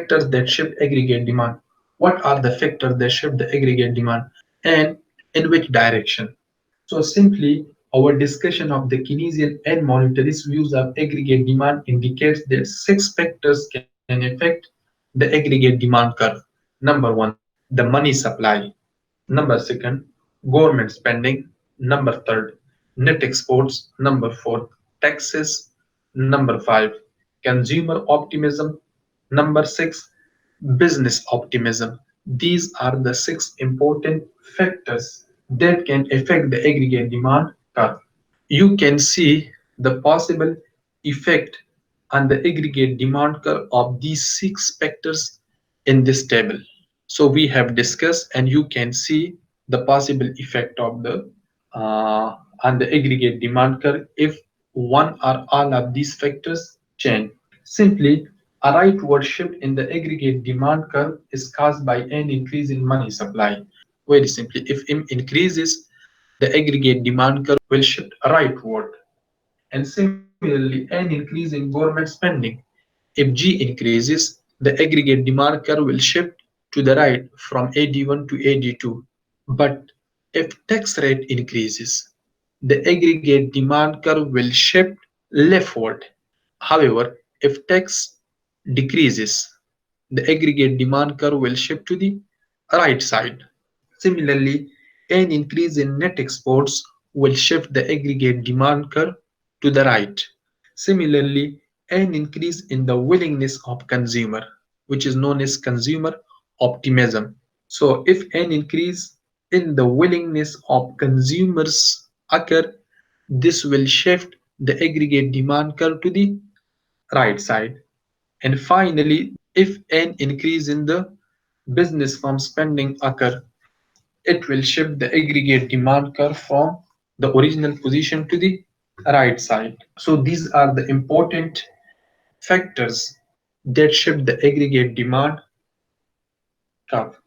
factors that shift aggregate demand. What are the factors that shift the aggregate demand and in which direction? So simply, our discussion of the Keynesian and monetarist views of aggregate demand indicates that six factors can affect the aggregate demand curve. Number one, the money supply. Number second, government spending. Number third, net exports. Number four, taxes. Number five, consumer optimism. Number six, business optimism. These are the six important factors that can affect the aggregate demand curve. You can see the possible effect on the aggregate demand curve of these six factors in this table. So we have discussed, and you can see the possible effect of the on the aggregate demand curve if one or all of these factors change. Simply, a rightward shift in the aggregate demand curve is caused by an increase in money supply. Very simply, if M increases, the aggregate demand curve will shift rightward. And similarly, an increase in government spending. If G increases, the aggregate demand curve will shift to the right from AD1 to AD2. But if tax rate increases, the aggregate demand curve will shift leftward. However, if tax decreases, the aggregate demand curve will shift to the right side. Similarly, an increase in net exports will shift the aggregate demand curve to the right. Similarly, an increase in the willingness of consumer, which is known as consumer optimism. So if an increase in the willingness of consumers occur, this will shift the aggregate demand curve to the right side. And finally, if an increase in the business firm spending occur, it will shift the aggregate demand curve from the original position to the right side. So these are the important factors that shift the aggregate demand curve.